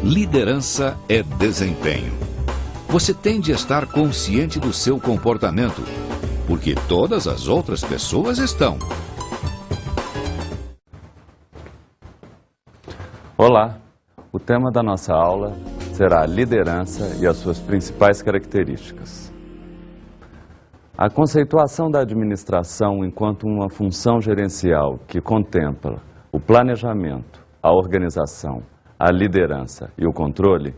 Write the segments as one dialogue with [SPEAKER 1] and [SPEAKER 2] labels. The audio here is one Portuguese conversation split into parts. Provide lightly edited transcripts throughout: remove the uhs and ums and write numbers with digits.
[SPEAKER 1] Liderança é desempenho. Você tem de estar consciente do seu comportamento, porque todas as outras pessoas estão.
[SPEAKER 2] Olá, o tema da nossa aula será a liderança e as suas principais características. A conceituação da administração enquanto uma função gerencial que contempla o planejamento, a organização, a liderança e o controle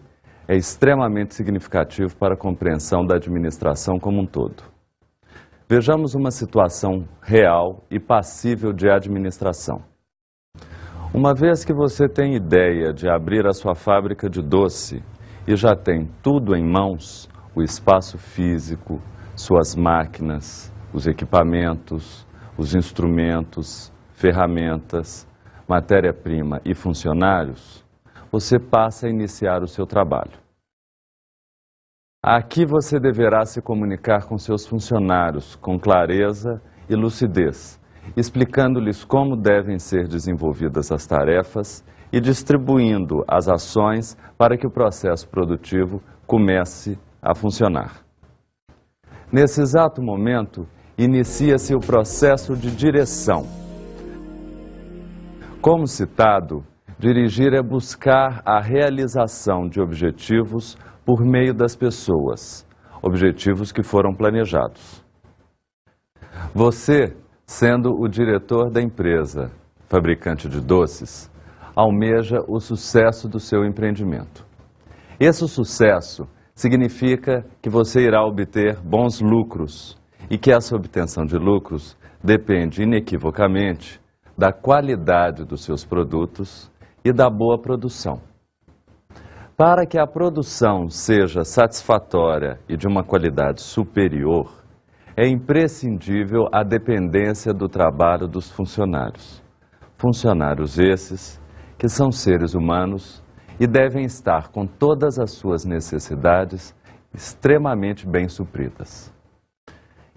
[SPEAKER 2] é extremamente significativo para a compreensão da administração como um todo. Vejamos uma situação real e passível de administração. Uma vez que você tem ideia de abrir a sua fábrica de doce e já tem tudo em mãos, o espaço físico, suas máquinas, os equipamentos, os instrumentos, ferramentas, matéria-prima e funcionários, você passa a iniciar o seu trabalho. Aqui você deverá se comunicar com seus funcionários com clareza e lucidez, explicando-lhes como devem ser desenvolvidas as tarefas e distribuindo as ações para que o processo produtivo comece a funcionar. Nesse exato momento, inicia-se o processo de direção. Como citado, dirigir é buscar a realização de objetivos por meio das pessoas, objetivos que foram planejados. Você, sendo o diretor da empresa, fabricante de doces, almeja o sucesso do seu empreendimento. Esse sucesso significa que você irá obter bons lucros e que essa obtenção de lucros depende inequivocamente da qualidade dos seus produtos e da boa produção. Para que a produção seja satisfatória e de uma qualidade superior, é imprescindível a dependência do trabalho dos funcionários. Funcionários esses que são seres humanos e devem estar com todas as suas necessidades extremamente bem supridas.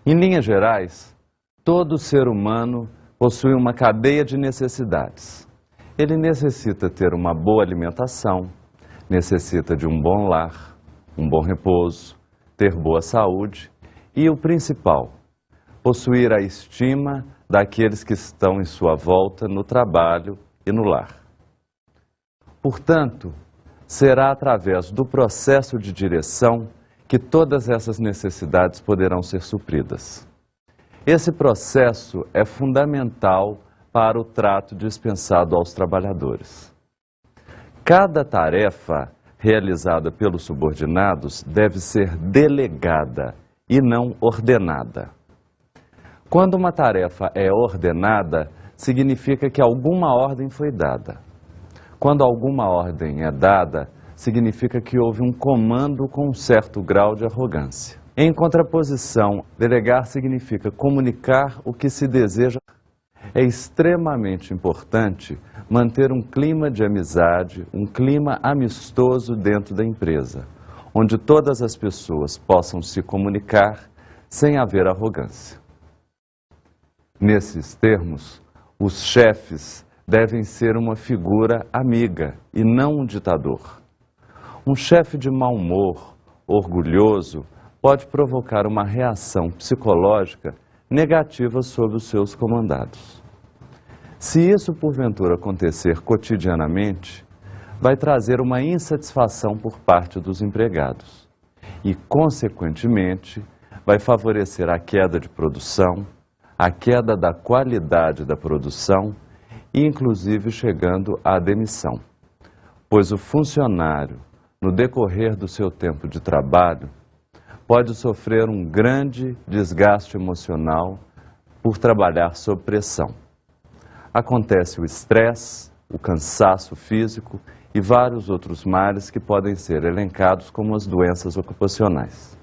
[SPEAKER 2] Em linhas gerais, todo ser humano possui uma cadeia de necessidades. Ele necessita ter uma boa alimentação, necessita de um bom lar, um bom repouso, ter boa saúde e, o principal, possuir a estima daqueles que estão em sua volta no trabalho e no lar. Portanto, será através do processo de direção que todas essas necessidades poderão ser supridas. Esse processo é fundamental para o trato dispensado aos trabalhadores. Cada tarefa realizada pelos subordinados deve ser delegada e não ordenada. Quando uma tarefa é ordenada, significa que alguma ordem foi dada. Quando alguma ordem é dada, significa que houve um comando com um certo grau de arrogância. Em contraposição, delegar significa comunicar o que se deseja. É extremamente importante manter um clima de amizade, um clima amistoso dentro da empresa, onde todas as pessoas possam se comunicar sem haver arrogância. Nesses termos, os chefes devem ser uma figura amiga e não um ditador. Um chefe de mau humor, orgulhoso, pode provocar uma reação psicológica negativa sobre os seus comandados. Se isso porventura acontecer cotidianamente, vai trazer uma insatisfação por parte dos empregados e, consequentemente, vai favorecer a queda de produção, a queda da qualidade da produção e, inclusive, chegando à demissão, pois o funcionário, no decorrer do seu tempo de trabalho, pode sofrer um grande desgaste emocional por trabalhar sob pressão. Acontece o estresse, o cansaço físico e vários outros males que podem ser elencados como as doenças ocupacionais.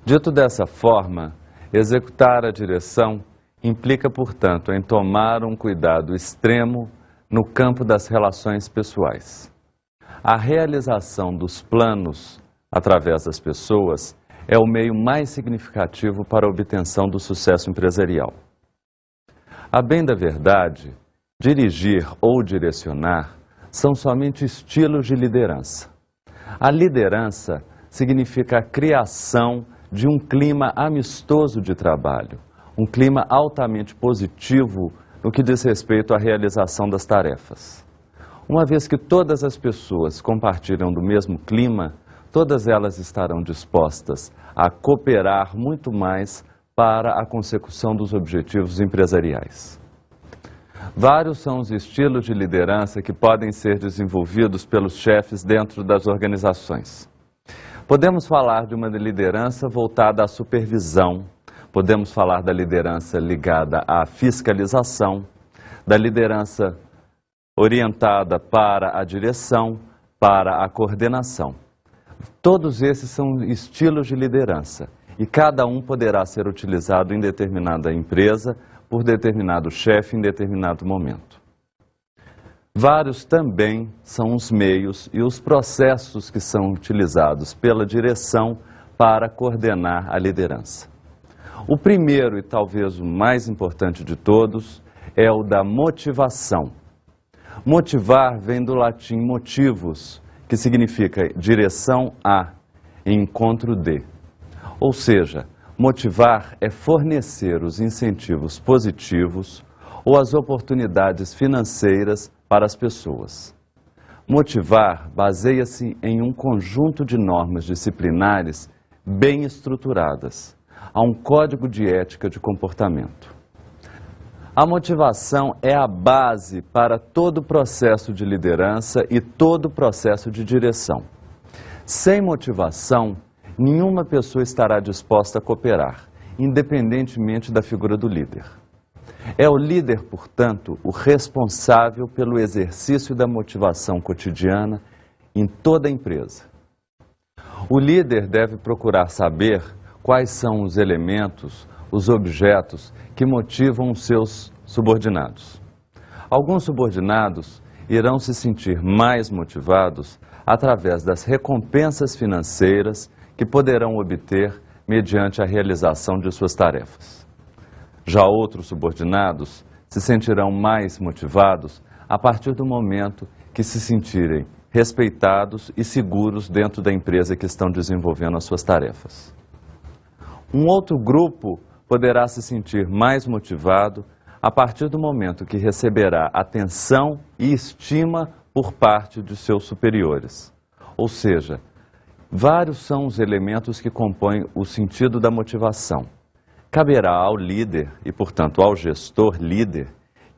[SPEAKER 2] Dito dessa forma, executar a direção implica, portanto, em tomar um cuidado extremo no campo das relações pessoais. A realização dos planos através das pessoas é o meio mais significativo para a obtenção do sucesso empresarial. A bem da verdade, dirigir ou direcionar são somente estilos de liderança. A liderança significa a criação de um clima amistoso de trabalho, um clima altamente positivo no que diz respeito à realização das tarefas. Uma vez que todas as pessoas compartilham do mesmo clima, todas elas estarão dispostas a cooperar muito mais para a consecução dos objetivos empresariais. Vários são os estilos de liderança que podem ser desenvolvidos pelos chefes dentro das organizações. Podemos falar de uma liderança voltada à supervisão, podemos falar da liderança ligada à fiscalização, da liderança orientada para a direção, para a coordenação. Todos esses são estilos de liderança e cada um poderá ser utilizado em determinada empresa, por determinado chefe em determinado momento. Vários também são os meios e os processos que são utilizados pela direção para coordenar a liderança. O primeiro e talvez o mais importante de todos é o da motivação. Motivar vem do latim motivus, que significa direção a, encontro de. Ou seja, motivar é fornecer os incentivos positivos ou as oportunidades financeiras para as pessoas. Motivar baseia-se em um conjunto de normas disciplinares bem estruturadas. Há um código de ética de comportamento. A motivação é a base para todo o processo de liderança e todo o processo de direção. Sem motivação, nenhuma pessoa estará disposta a cooperar, independentemente da figura do líder. É o líder, portanto, o responsável pelo exercício da motivação cotidiana em toda a empresa. O líder deve procurar saber quais são os elementos, os objetos que motivam os seus subordinados. Alguns subordinados irão se sentir mais motivados através das recompensas financeiras que poderão obter mediante a realização de suas tarefas. Já outros subordinados se sentirão mais motivados a partir do momento que se sentirem respeitados e seguros dentro da empresa que estão desenvolvendo as suas tarefas. Um outro grupo poderá se sentir mais motivado a partir do momento que receberá atenção e estima por parte de seus superiores. Ou seja, vários são os elementos que compõem o sentido da motivação. Caberá ao líder e, portanto, ao gestor líder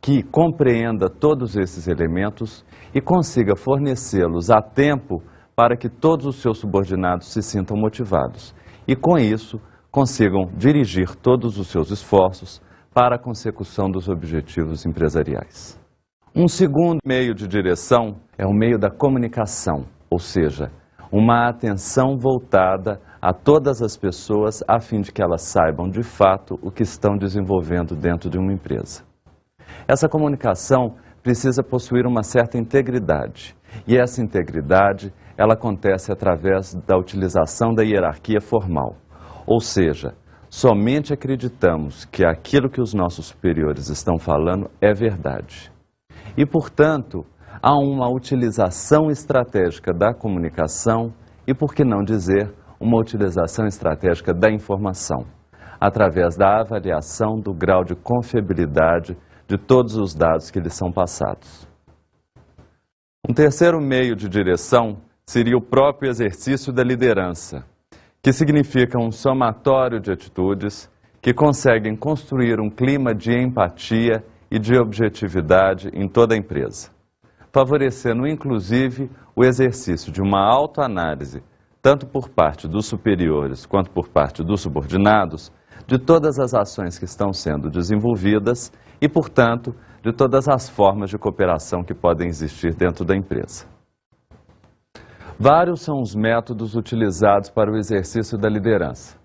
[SPEAKER 2] que compreenda todos esses elementos e consiga fornecê-los a tempo para que todos os seus subordinados se sintam motivados e, com isso, consigam dirigir todos os seus esforços para a consecução dos objetivos empresariais. Um segundo meio de direção é o meio da comunicação, ou seja, uma atenção voltada a todas as pessoas a fim de que elas saibam de fato o que estão desenvolvendo dentro de uma empresa. Essa comunicação precisa possuir uma certa integridade e essa integridade ela acontece através da utilização da hierarquia formal, ou seja, somente acreditamos que aquilo que os nossos superiores estão falando é verdade. E, portanto, há uma utilização estratégica da comunicação e, por que não dizer, uma utilização estratégica da informação, através da avaliação do grau de confiabilidade de todos os dados que lhes são passados. Um terceiro meio de direção seria o próprio exercício da liderança, que significa um somatório de atitudes que conseguem construir um clima de empatia e de objetividade em toda a empresa, favorecendo inclusive o exercício de uma autoanálise, tanto por parte dos superiores quanto por parte dos subordinados, de todas as ações que estão sendo desenvolvidas e, portanto, de todas as formas de cooperação que podem existir dentro da empresa. Vários são os métodos utilizados para o exercício da liderança.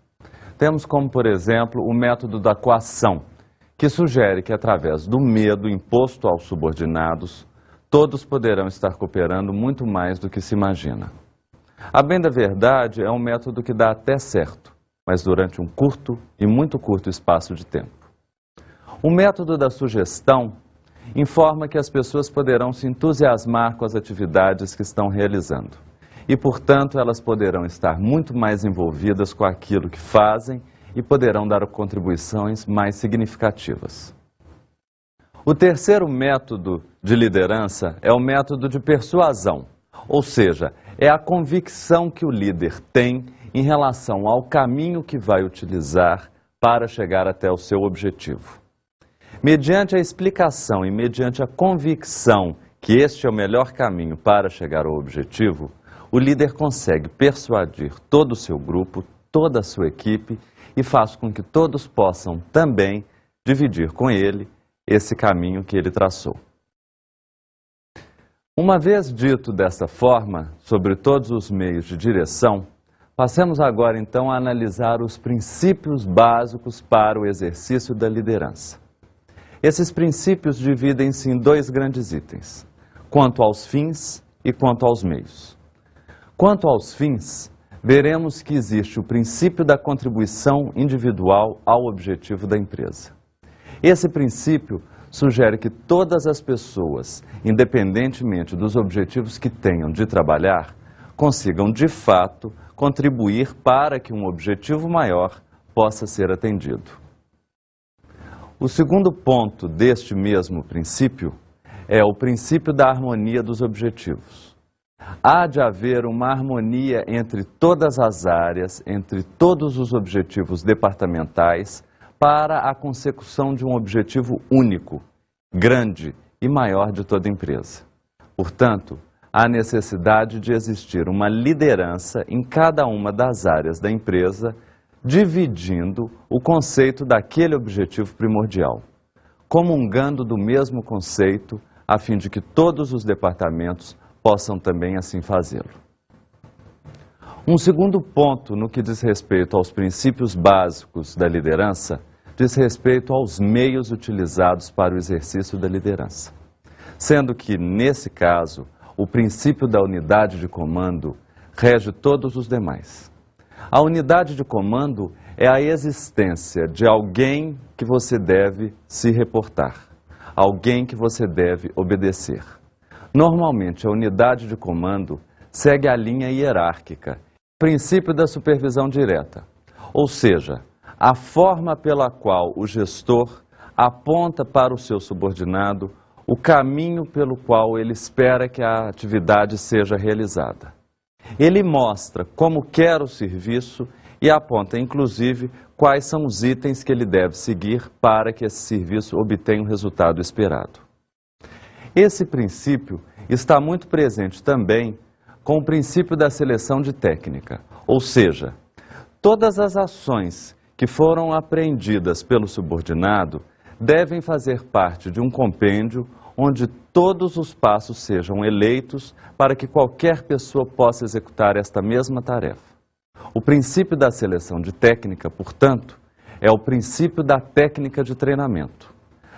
[SPEAKER 2] Temos como, por exemplo, o método da coação, que sugere que, através do medo imposto aos subordinados, todos poderão estar cooperando muito mais do que se imagina. A bem da verdade, é um método que dá até certo, mas durante um curto e muito curto espaço de tempo. O método da sugestão informa que as pessoas poderão se entusiasmar com as atividades que estão realizando. E, portanto, elas poderão estar muito mais envolvidas com aquilo que fazem e poderão dar contribuições mais significativas. O terceiro método de liderança é o método de persuasão, ou seja, é a convicção que o líder tem em relação ao caminho que vai utilizar para chegar até o seu objetivo. Mediante a explicação e mediante a convicção que este é o melhor caminho para chegar ao objetivo, o líder consegue persuadir todo o seu grupo, toda a sua equipe e faz com que todos possam também dividir com ele esse caminho que ele traçou. Uma vez dito dessa forma, sobre todos os meios de direção, passemos agora então a analisar os princípios básicos para o exercício da liderança. Esses princípios dividem-se em dois grandes itens, quanto aos fins e quanto aos meios. Quanto aos fins, veremos que existe o princípio da contribuição individual ao objetivo da empresa. Esse princípio sugere que todas as pessoas, independentemente dos objetivos que tenham de trabalhar, consigam de fato contribuir para que um objetivo maior possa ser atendido. O segundo ponto deste mesmo princípio é o princípio da harmonia dos objetivos. Há de haver uma harmonia entre todas as áreas, entre todos os objetivos departamentais, para a consecução de um objetivo único, grande e maior de toda a empresa. Portanto, há necessidade de existir uma liderança em cada uma das áreas da empresa, dividindo o conceito daquele objetivo primordial, comungando do mesmo conceito, a fim de que todos os departamentos possam também assim fazê-lo. Um segundo ponto no que diz respeito aos princípios básicos da liderança diz respeito aos meios utilizados para o exercício da liderança, sendo que, nesse caso, o princípio da unidade de comando rege todos os demais. A unidade de comando é a existência de alguém que você deve se reportar, alguém que você deve obedecer. Normalmente, a unidade de comando segue a linha hierárquica, o princípio da supervisão direta, ou seja, a forma pela qual o gestor aponta para o seu subordinado o caminho pelo qual ele espera que a atividade seja realizada. Ele mostra como quer o serviço e aponta, inclusive, quais são os itens que ele deve seguir para que esse serviço obtenha o resultado esperado. Esse princípio está muito presente também com o princípio da seleção de técnica, ou seja, todas as ações que foram apreendidas pelo subordinado devem fazer parte de um compêndio onde todos os passos sejam eleitos para que qualquer pessoa possa executar esta mesma tarefa. O princípio da seleção de técnica, portanto, é o princípio da técnica de treinamento.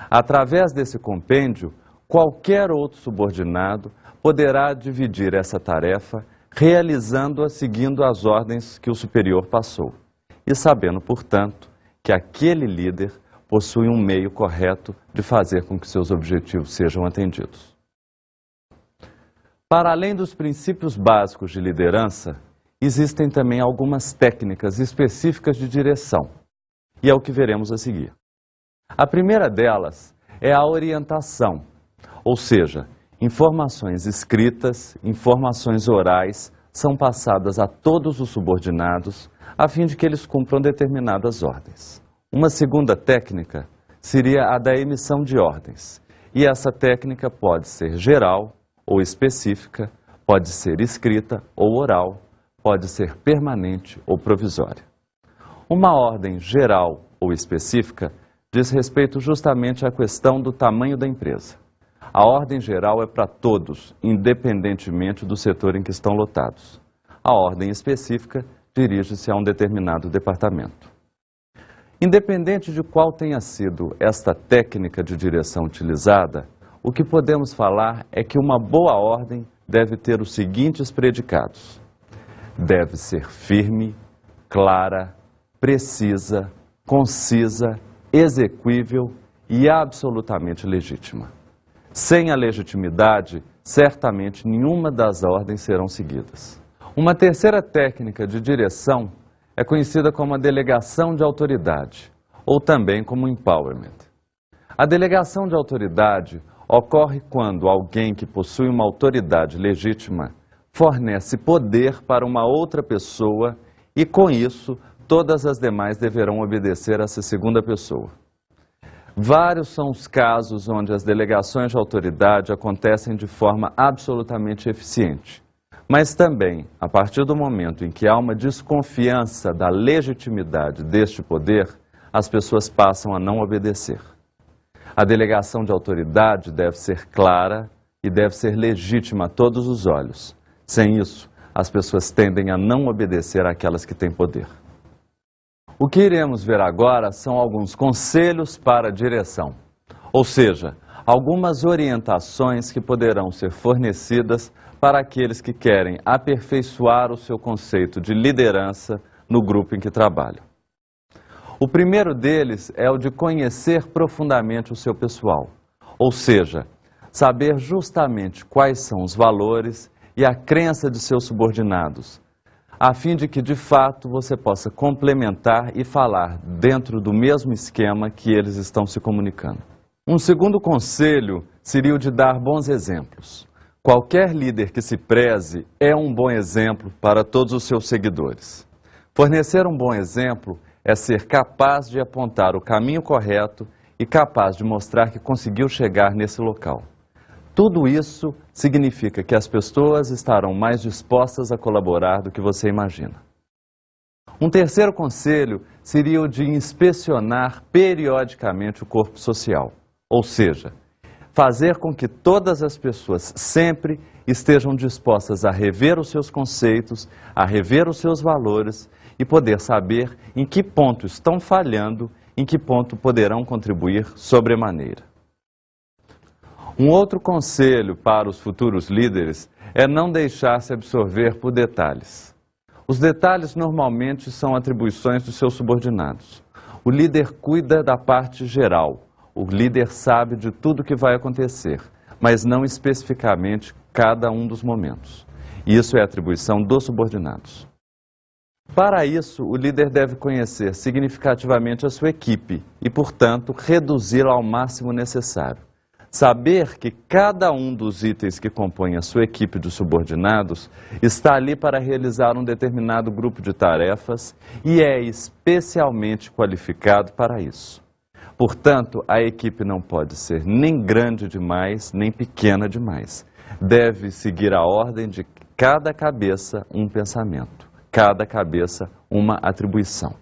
[SPEAKER 2] Através desse compêndio, qualquer outro subordinado poderá dividir essa tarefa, realizando-a seguindo as ordens que o superior passou, e sabendo, portanto, que aquele líder possui um meio correto de fazer com que seus objetivos sejam atendidos. Para além dos princípios básicos de liderança, existem também algumas técnicas específicas de direção, e é o que veremos a seguir. A primeira delas é a orientação, ou seja, informações escritas, informações orais são passadas a todos os subordinados a fim de que eles cumpram determinadas ordens. Uma segunda técnica seria a da emissão de ordens, e essa técnica pode ser geral ou específica, pode ser escrita ou oral, pode ser permanente ou provisória. Uma ordem geral ou específica diz respeito justamente à questão do tamanho da empresa. A ordem geral é para todos, independentemente do setor em que estão lotados. A ordem específica dirige-se a um determinado departamento. Independente de qual tenha sido esta técnica de direção utilizada, o que podemos falar é que uma boa ordem deve ter os seguintes predicados: deve ser firme, clara, precisa, concisa, exequível e absolutamente legítima. Sem a legitimidade, certamente nenhuma das ordens serão seguidas. Uma terceira técnica de direção é conhecida como a delegação de autoridade, ou também como empowerment. A delegação de autoridade ocorre quando alguém que possui uma autoridade legítima fornece poder para uma outra pessoa e, com isso, todas as demais deverão obedecer a essa segunda pessoa. Vários são os casos onde as delegações de autoridade acontecem de forma absolutamente eficiente. Mas também, a partir do momento em que há uma desconfiança da legitimidade deste poder, as pessoas passam a não obedecer. A delegação de autoridade deve ser clara e deve ser legítima a todos os olhos. Sem isso, as pessoas tendem a não obedecer àquelas que têm poder. O que iremos ver agora são alguns conselhos para a direção, ou seja, algumas orientações que poderão ser fornecidas para aqueles que querem aperfeiçoar o seu conceito de liderança no grupo em que trabalham. O primeiro deles é o de conhecer profundamente o seu pessoal, ou seja, saber justamente quais são os valores e a crença de seus subordinados, a fim de que, de fato, você possa complementar e falar dentro do mesmo esquema que eles estão se comunicando. Um segundo conselho seria o de dar bons exemplos. Qualquer líder que se preze é um bom exemplo para todos os seus seguidores. Fornecer um bom exemplo é ser capaz de apontar o caminho correto e capaz de mostrar que conseguiu chegar nesse local. Tudo isso significa que as pessoas estarão mais dispostas a colaborar do que você imagina. Um terceiro conselho seria o de inspecionar periodicamente o corpo social, ou seja, fazer com que todas as pessoas sempre estejam dispostas a rever os seus conceitos, a rever os seus valores e poder saber em que ponto estão falhando, em que ponto poderão contribuir sobremaneira. Um outro conselho para os futuros líderes é não deixar-se absorver por detalhes. Os detalhes normalmente são atribuições dos seus subordinados. O líder cuida da parte geral. O líder sabe de tudo que vai acontecer, mas não especificamente cada um dos momentos. Isso é atribuição dos subordinados. Para isso, o líder deve conhecer significativamente a sua equipe e, portanto, reduzi-la ao máximo necessário. Saber que cada um dos itens que compõem a sua equipe de subordinados está ali para realizar um determinado grupo de tarefas e é especialmente qualificado para isso. Portanto, a equipe não pode ser nem grande demais, nem pequena demais. Deve seguir a ordem de cada cabeça um pensamento, cada cabeça uma atribuição.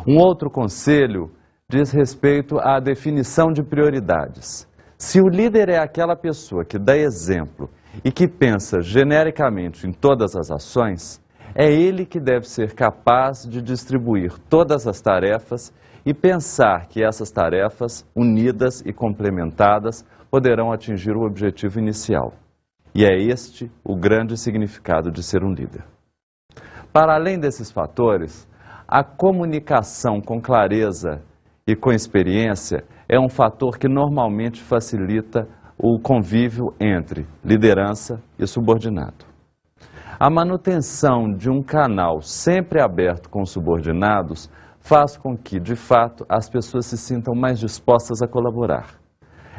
[SPEAKER 2] Um outro conselho diz respeito à definição de prioridades. Se o líder é aquela pessoa que dá exemplo e que pensa genericamente em todas as ações, é ele que deve ser capaz de distribuir todas as tarefas e pensar que essas tarefas, unidas e complementadas, poderão atingir o objetivo inicial. E é este o grande significado de ser um líder. Para além desses fatores, a comunicação com clareza e com experiência é um fator que normalmente facilita o convívio entre liderança e subordinado. A manutenção de um canal sempre aberto com os subordinados faz com que, de fato, as pessoas se sintam mais dispostas a colaborar.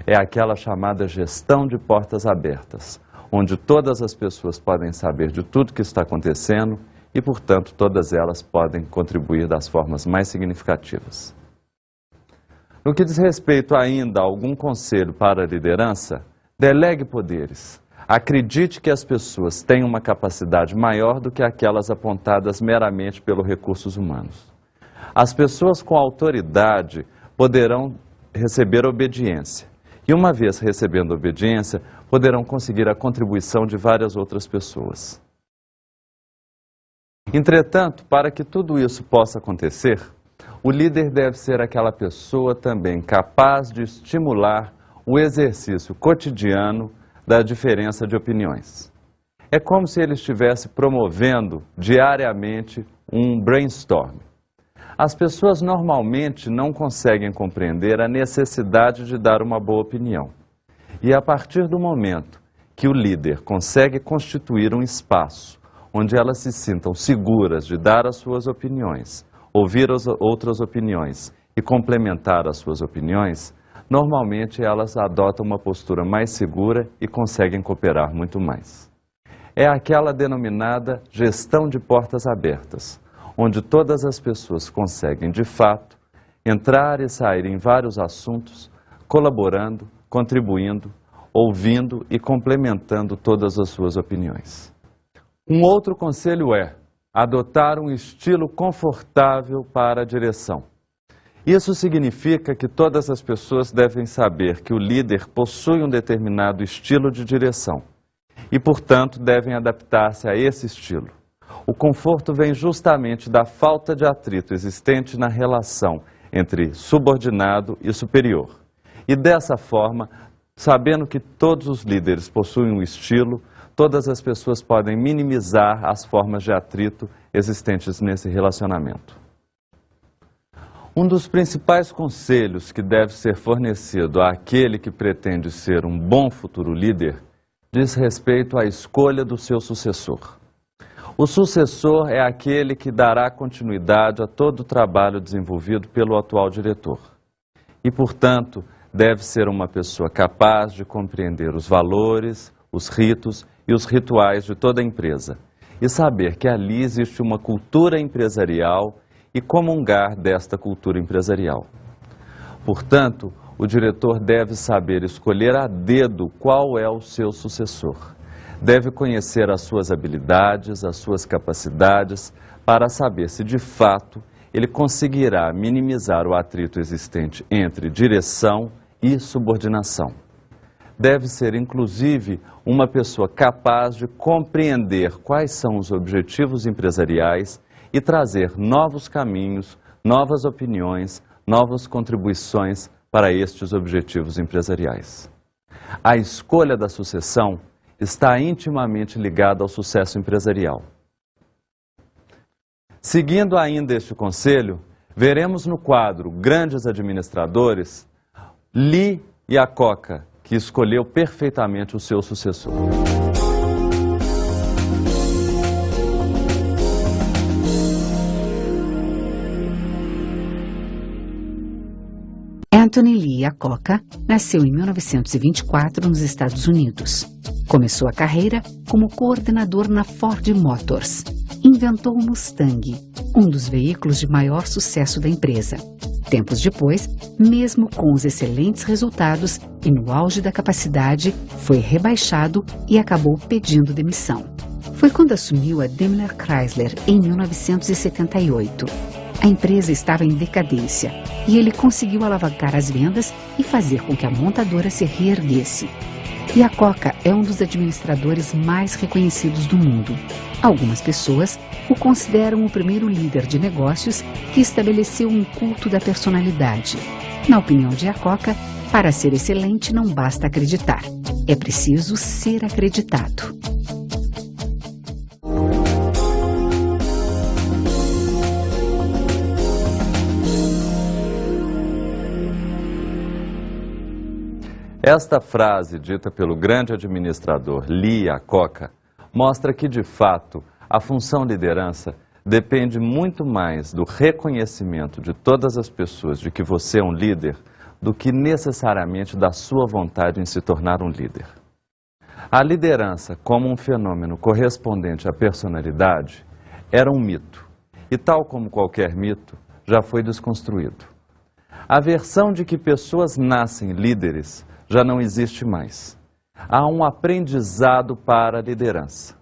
[SPEAKER 2] É aquela chamada gestão de portas abertas, onde todas as pessoas podem saber de tudo que está acontecendo e, portanto, todas elas podem contribuir das formas mais significativas. No que diz respeito ainda a algum conselho para a liderança, delegue poderes. Acredite que as pessoas têm uma capacidade maior do que aquelas apontadas meramente pelos recursos humanos. As pessoas com autoridade poderão receber obediência. E uma vez recebendo obediência, poderão conseguir a contribuição de várias outras pessoas. Entretanto, para que tudo isso possa acontecer, o líder deve ser aquela pessoa também capaz de estimular o exercício cotidiano da diferença de opiniões. É como se ele estivesse promovendo diariamente um brainstorm. As pessoas normalmente não conseguem compreender a necessidade de dar uma boa opinião. E a partir do momento que o líder consegue constituir um espaço onde elas se sintam seguras de dar as suas opiniões, ouvir as outras opiniões e complementar as suas opiniões, normalmente elas adotam uma postura mais segura e conseguem cooperar muito mais. É aquela denominada gestão de portas abertas, onde todas as pessoas conseguem, de fato, entrar e sair em vários assuntos, colaborando, contribuindo, ouvindo e complementando todas as suas opiniões. Um outro conselho é adotar um estilo confortável para a direção. Isso significa que todas as pessoas devem saber que o líder possui um determinado estilo de direção e, portanto, devem adaptar-se a esse estilo. O conforto vem justamente da falta de atrito existente na relação entre subordinado e superior. E dessa forma, sabendo que todos os líderes possuem um estilo, todas as pessoas podem minimizar as formas de atrito existentes nesse relacionamento. Um dos principais conselhos que deve ser fornecido àquele que pretende ser um bom futuro líder diz respeito à escolha do seu sucessor. O sucessor é aquele que dará continuidade a todo o trabalho desenvolvido pelo atual diretor. E, portanto, deve ser uma pessoa capaz de compreender os valores, os ritos e os rituais de toda a empresa e saber que ali existe uma cultura empresarial e comungar desta cultura empresarial. Portanto, o diretor deve saber escolher a dedo qual é o seu sucessor. Deve conhecer as suas habilidades, as suas capacidades, para saber se de fato ele conseguirá minimizar o atrito existente entre direção e subordinação. Deve ser, inclusive, uma pessoa capaz de compreender quais são os objetivos empresariais e trazer novos caminhos, novas opiniões, novas contribuições para estes objetivos empresariais. A escolha da sucessão está intimamente ligada ao sucesso empresarial. Seguindo ainda este conselho, veremos no quadro Grandes Administradores Lee Iacocca, que escolheu perfeitamente o seu sucessor.
[SPEAKER 3] Anthony Lee Iacocca nasceu em 1924 nos Estados Unidos. Começou a carreira como coordenador na Ford Motors. Inventou o Mustang, um dos veículos de maior sucesso da empresa. Tempos depois, mesmo com os excelentes resultados e no auge da capacidade, foi rebaixado e acabou pedindo demissão. Foi quando assumiu a Daimler Chrysler em 1978. A empresa estava em decadência e ele conseguiu alavancar as vendas e fazer com que a montadora se reerguesse. Iacocca é um dos administradores mais reconhecidos do mundo. Algumas pessoas o consideram o primeiro líder de negócios que estabeleceu um culto da personalidade. Na opinião de Iacocca, para ser excelente não basta acreditar, é preciso ser acreditado.
[SPEAKER 2] Esta frase, dita pelo grande administrador Lee Iacocca, mostra que, de fato, a função liderança depende muito mais do reconhecimento de todas as pessoas de que você é um líder do que necessariamente da sua vontade em se tornar um líder. A liderança, como um fenômeno correspondente à personalidade, era um mito, e tal como qualquer mito, já foi desconstruído. A versão de que pessoas nascem líderes já não existe mais. Há um aprendizado para a liderança.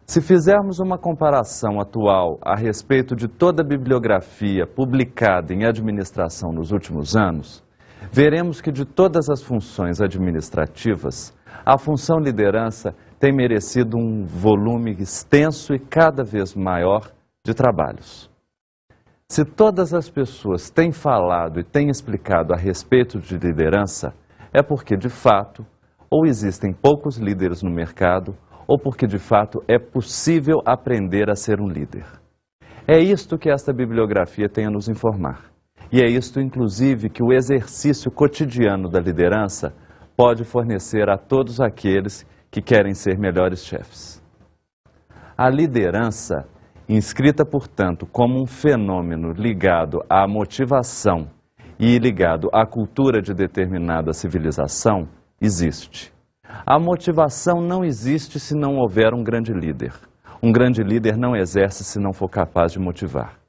[SPEAKER 2] Se fizermos uma comparação atual a respeito de toda a bibliografia publicada em administração nos últimos anos, veremos que de todas as funções administrativas, a função liderança tem merecido um volume extenso e cada vez maior de trabalhos. Se todas as pessoas têm falado e têm explicado a respeito de liderança, é porque, de fato, ou existem poucos líderes no mercado, ou porque, de fato, é possível aprender a ser um líder. É isto que esta bibliografia tem a nos informar. E é isto, inclusive, que o exercício cotidiano da liderança pode fornecer a todos aqueles que querem ser melhores chefes. A liderança, inscrita, portanto, como um fenômeno ligado à motivação e ligado à cultura de determinada civilização, existe. A motivação não existe se não houver um grande líder. Um grande líder não exerce se não for capaz de motivar.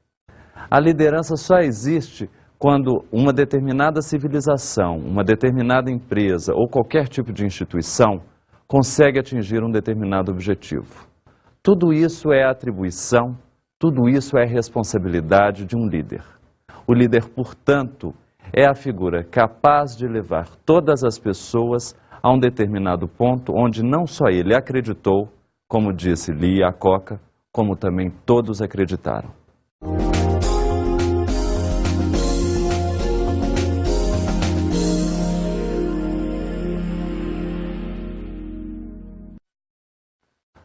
[SPEAKER 2] A liderança só existe quando uma determinada civilização, uma determinada empresa ou qualquer tipo de instituição consegue atingir um determinado objetivo. Tudo isso é atribuição, tudo isso é responsabilidade de um líder. O líder, portanto, é a figura capaz de levar todas as pessoas a um determinado ponto onde não só ele acreditou, como disse Lee Iacocca, como também todos acreditaram.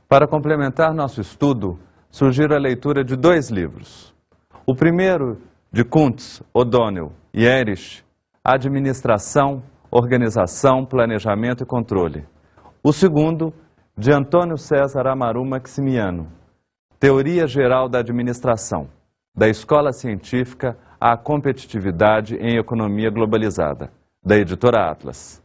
[SPEAKER 2] Para complementar nosso estudo, sugiro a leitura de 2 livros. O primeiro, de Kuntz, O'Donnell e Erich, Administração, Organização, Planejamento e Controle. O segundo, de Antônio César Amaru Maximiano, Teoria Geral da Administração, da Escola Científica à Competitividade em Economia Globalizada, da editora Atlas.